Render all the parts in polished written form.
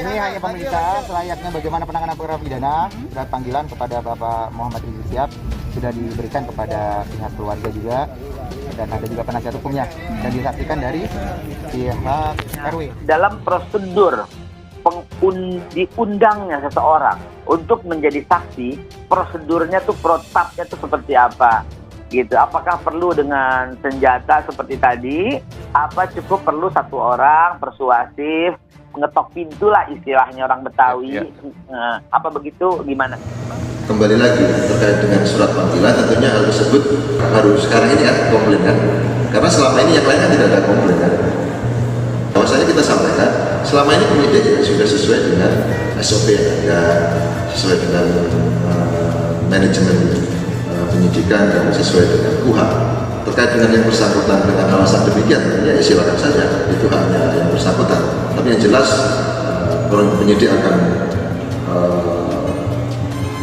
Ini hanya pemeriksaan selayaknya bagaimana penanganan perkara pidana. Surat panggilan kepada Bapak Muhammad Rizik Syihab sudah diberikan kepada pihak keluarga juga, dan ada juga penasihat hukumnya, dan disaksikan dari pihak RW. Dalam prosedur diundangnya seseorang untuk menjadi saksi, prosedurnya tuh protapnya tuh seperti apa gitu. Apakah perlu dengan senjata seperti tadi, apa cukup perlu satu orang persuasif, ngetok pintu lah istilahnya orang Betawi, apa begitu, gimana? Kembali lagi terkait dengan surat panggilan, tentunya hal tersebut harus sekarang ini ada komplain kan, karena selama ini yang lainnya tidak ada komplain kan. Bahwasanya kita sampaikan selama ini penyidik sudah sesuai dengan SOP yang ada, sesuai dengan manajemen penyidikan dan sesuai dengan KUHP. Terkait dengan yang bersangkutan dengan alasan demikian, tentunya ya silakan saja, itu haknya yang bersangkutan. Tapi yang jelas penyidik akan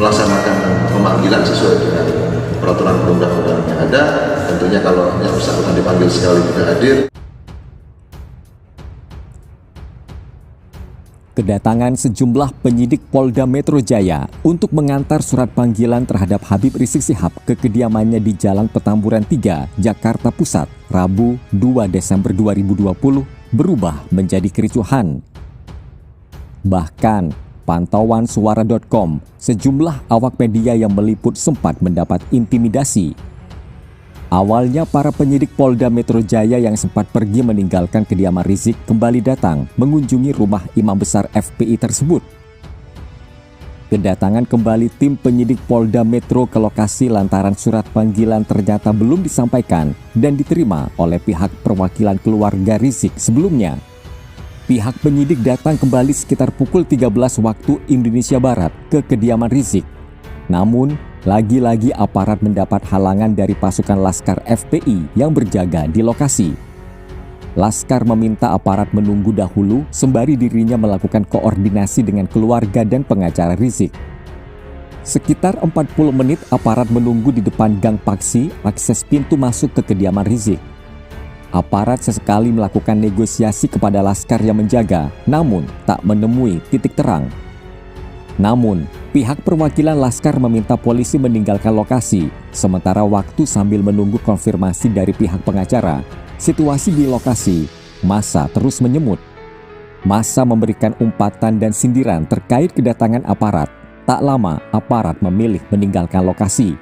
melaksanakan pemanggilan sesuai dengan peraturan perundang-undangan yang ada. Tentunya kalau yang bersangkutan dipanggil sekali tidak hadir. Kedatangan sejumlah penyidik Polda Metro Jaya untuk mengantar surat panggilan terhadap Habib Rizik Syihab ke kediamannya di Jalan Petamburan 3, Jakarta Pusat, Rabu 2 Desember 2020 berubah menjadi kericuhan. Bahkan, pantauan suara.com, sejumlah awak media yang meliput sempat mendapat intimidasi. Awalnya para penyidik Polda Metro Jaya yang sempat pergi meninggalkan kediaman Rizik kembali datang mengunjungi rumah imam besar FPI tersebut. Kedatangan kembali tim penyidik Polda Metro ke lokasi lantaran surat panggilan ternyata belum disampaikan dan diterima oleh pihak perwakilan keluarga Rizik sebelumnya. Pihak penyidik datang kembali sekitar pukul 13 waktu Indonesia Barat ke kediaman Rizik. Namun, lagi-lagi aparat mendapat halangan dari pasukan Laskar FPI yang berjaga di lokasi. Laskar meminta aparat menunggu dahulu sembari dirinya melakukan koordinasi dengan keluarga dan pengacara Rizik. Sekitar 40 menit aparat menunggu di depan gang Paksi, akses pintu masuk ke kediaman Rizik. Aparat sesekali melakukan negosiasi kepada Laskar yang menjaga, namun tak menemui titik terang. Namun, pihak perwakilan Laskar meminta polisi meninggalkan lokasi, sementara waktu sambil menunggu konfirmasi dari pihak pengacara. Situasi di lokasi, massa terus menyemut. Massa memberikan umpatan dan sindiran terkait kedatangan aparat. Tak lama, aparat memilih meninggalkan lokasi.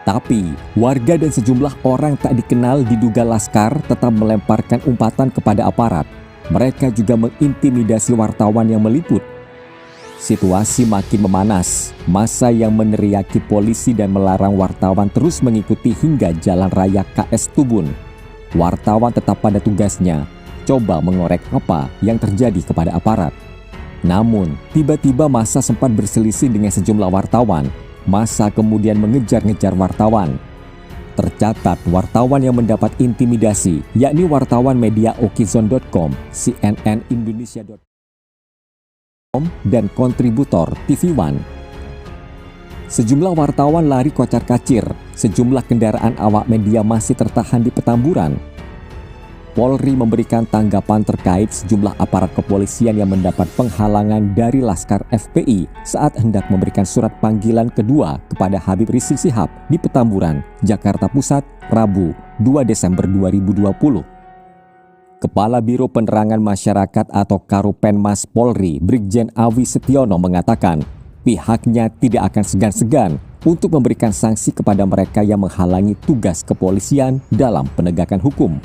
Tapi, warga dan sejumlah orang tak dikenal diduga Laskar tetap melemparkan umpatan kepada aparat. Mereka juga mengintimidasi wartawan yang meliput. Situasi makin memanas, massa yang meneriaki polisi dan melarang wartawan terus mengikuti hingga Jalan Raya KS Tubun. Wartawan tetap pada tugasnya, coba mengorek apa yang terjadi kepada aparat. Namun, tiba-tiba massa sempat berselisih dengan sejumlah wartawan. Massa kemudian mengejar-ngejar wartawan. Tercatat wartawan yang mendapat intimidasi, yakni wartawan media okizon.com, CNN Indonesia.com, dan kontributor TV One. Sejumlah wartawan lari kocar-kacir, sejumlah kendaraan awak media masih tertahan di Petamburan. Polri memberikan tanggapan terkait sejumlah aparat kepolisian yang mendapat penghalangan dari Laskar FPI saat hendak memberikan surat panggilan kedua kepada Habib Rizik Syihab di Petamburan, Jakarta Pusat, Rabu 2 Desember 2020. Kepala Biro Penerangan Masyarakat atau Karopenmas Polri, Brigjen Awi Setiono mengatakan pihaknya tidak akan segan-segan untuk memberikan sanksi kepada mereka yang menghalangi tugas kepolisian dalam penegakan hukum.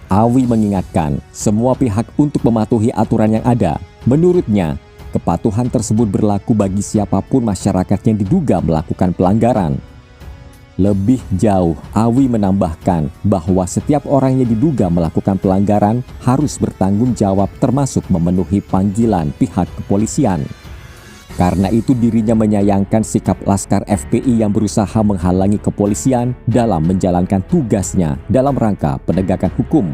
Awi mengingatkan semua pihak untuk mematuhi aturan yang ada. Menurutnya, kepatuhan tersebut berlaku bagi siapapun masyarakat yang diduga melakukan pelanggaran. Lebih jauh, Awi menambahkan bahwa setiap orang yang diduga melakukan pelanggaran harus bertanggung jawab termasuk memenuhi panggilan pihak kepolisian. Karena itu dirinya menyayangkan sikap Laskar FPI yang berusaha menghalangi kepolisian dalam menjalankan tugasnya dalam rangka penegakan hukum.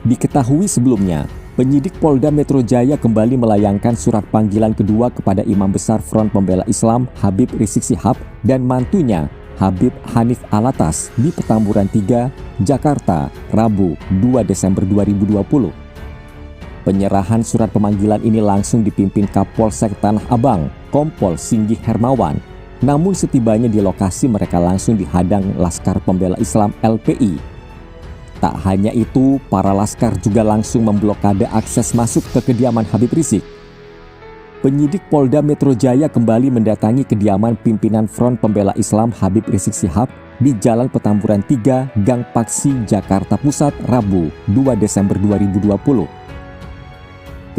Diketahui sebelumnya, penyidik Polda Metro Jaya kembali melayangkan surat panggilan kedua kepada Imam Besar Front Pembela Islam Habib Rizik Syihab dan mantunya Habib Hanif Alatas di Petamburan 3, Jakarta, Rabu 2 Desember 2020. Penyerahan surat pemanggilan ini langsung dipimpin Kapolsek Tanah Abang, Kompol Singgih Hermawan. Namun setibanya di lokasi mereka langsung dihadang Laskar Pembela Islam LPI. Tak hanya itu, para laskar juga langsung memblokade akses masuk ke kediaman Habib Rizik. Penyidik Polda Metro Jaya kembali mendatangi kediaman pimpinan Front Pembela Islam Habib Rizik Syihab di Jalan Petamburan 3, Gang Paksi, Jakarta Pusat, Rabu, 2 Desember 2020.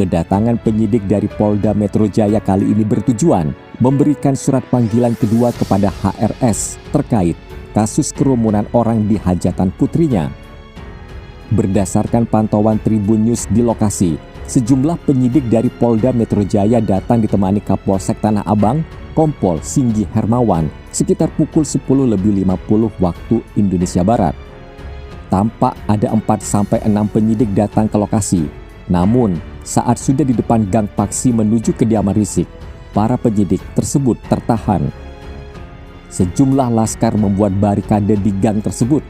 Kedatangan penyidik dari Polda Metro Jaya kali ini bertujuan memberikan surat panggilan kedua kepada HRS terkait kasus kerumunan orang di hajatan putrinya. Berdasarkan pantauan Tribun News di lokasi, sejumlah penyidik dari Polda Metro Jaya datang ditemani Kapolsek Tanah Abang, Kompol Singgih Hermawan, sekitar pukul 10:50 waktu Indonesia Barat. Tampak ada 4-6 penyidik datang ke lokasi. Namun, saat sudah di depan Gang Paksi menuju kediaman Rizik, para penyidik tersebut tertahan. Sejumlah laskar membuat barikade di gang tersebut.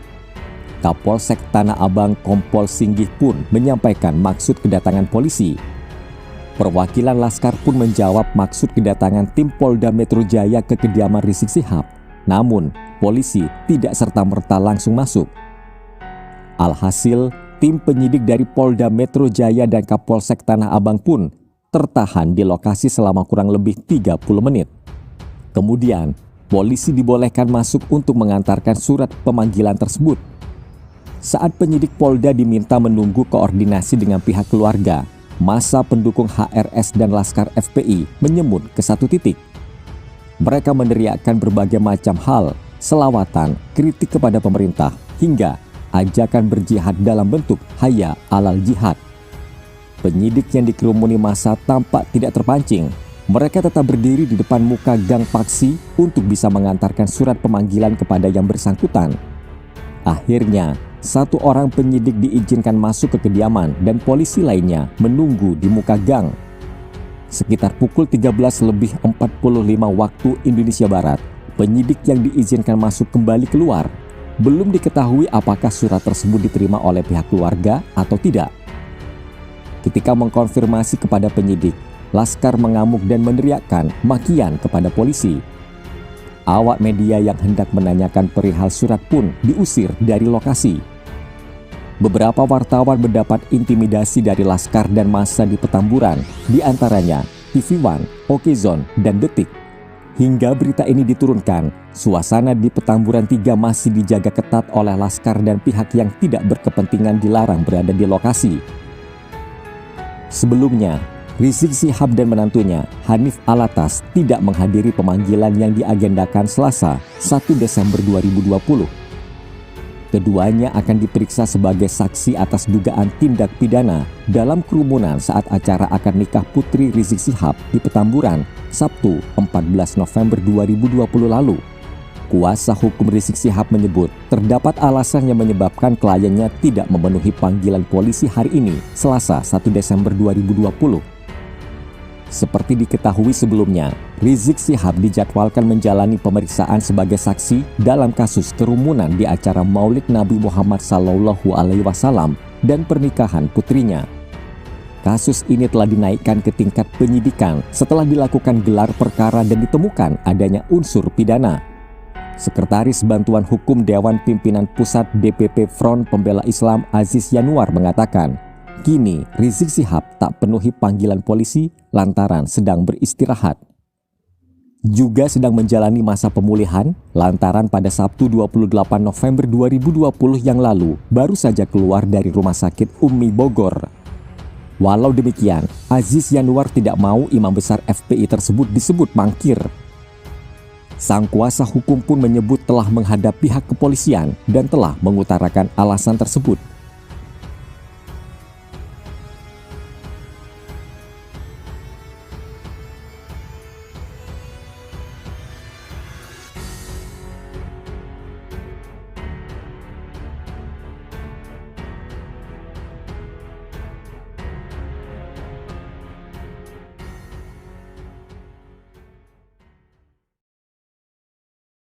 Kapolsek Tanah Abang Kompol Singgih pun menyampaikan maksud kedatangan polisi. Perwakilan laskar pun menjawab maksud kedatangan tim Polda Metro Jaya ke kediaman Rizik Syihab. Namun, polisi tidak serta-merta langsung masuk. Alhasil, tim penyidik dari Polda Metro Jaya dan Kapolsek Tanah Abang pun tertahan di lokasi selama kurang lebih 30 menit. Kemudian, polisi dibolehkan masuk untuk mengantarkan surat pemanggilan tersebut. Saat penyidik Polda diminta menunggu koordinasi dengan pihak keluarga, massa pendukung HRS dan Laskar FPI menyemut ke satu titik. Mereka meneriakkan berbagai macam hal, selawatan, kritik kepada pemerintah, hingga ajakan berjihad dalam bentuk hayya alal jihad. Penyidik yang dikerumuni massa tampak tidak terpancing. Mereka tetap berdiri di depan muka Gang Paksi untuk bisa mengantarkan surat pemanggilan kepada yang bersangkutan. Akhirnya, satu orang penyidik diizinkan masuk ke kediaman dan polisi lainnya menunggu di muka gang. Sekitar pukul 13:45 waktu Indonesia Barat, penyidik yang diizinkan masuk kembali keluar. Belum diketahui apakah surat tersebut diterima oleh pihak keluarga atau tidak. Ketika mengkonfirmasi kepada penyidik, laskar mengamuk dan meneriakkan makian kepada polisi. Awak media yang hendak menanyakan perihal surat pun diusir dari lokasi. Beberapa wartawan mendapat intimidasi dari laskar dan massa di Petamburan, di antaranya TV One, Okezone, dan Detik. Hingga berita ini diturunkan, suasana di Petamburan 3 masih dijaga ketat oleh laskar dan pihak yang tidak berkepentingan dilarang berada di lokasi. Sebelumnya, Rizik Syihab dan menantunya, Hanif Alatas, tidak menghadiri pemanggilan yang diagendakan Selasa, 1 Desember 2020. Keduanya akan diperiksa sebagai saksi atas dugaan tindak pidana dalam kerumunan saat acara akad nikah putri Rizik Syihab di Petamburan, Sabtu 14 November 2020 lalu. Kuasa hukum Rizik Syihab menyebut terdapat alasan yang menyebabkan kliennya tidak memenuhi panggilan polisi hari ini, Selasa 1 Desember 2020. Seperti diketahui sebelumnya, Rizik Syihab dijadwalkan menjalani pemeriksaan sebagai saksi dalam kasus kerumunan di acara Maulid Nabi Muhammad SAW dan pernikahan putrinya. Kasus ini telah dinaikkan ke tingkat penyidikan setelah dilakukan gelar perkara dan ditemukan adanya unsur pidana. Sekretaris Bantuan Hukum Dewan Pimpinan Pusat DPP Front Pembela Islam Aziz Yanuar mengatakan, kini Rizik Syihab tak penuhi panggilan polisi lantaran sedang beristirahat. Juga sedang menjalani masa pemulihan lantaran pada Sabtu 28 November 2020 yang lalu baru saja keluar dari Rumah Sakit Umi Bogor. Walau demikian, Aziz Yanuar tidak mau imam besar FPI tersebut disebut mangkir. Sang kuasa hukum pun menyebut telah menghadap pihak kepolisian dan telah mengutarakan alasan tersebut.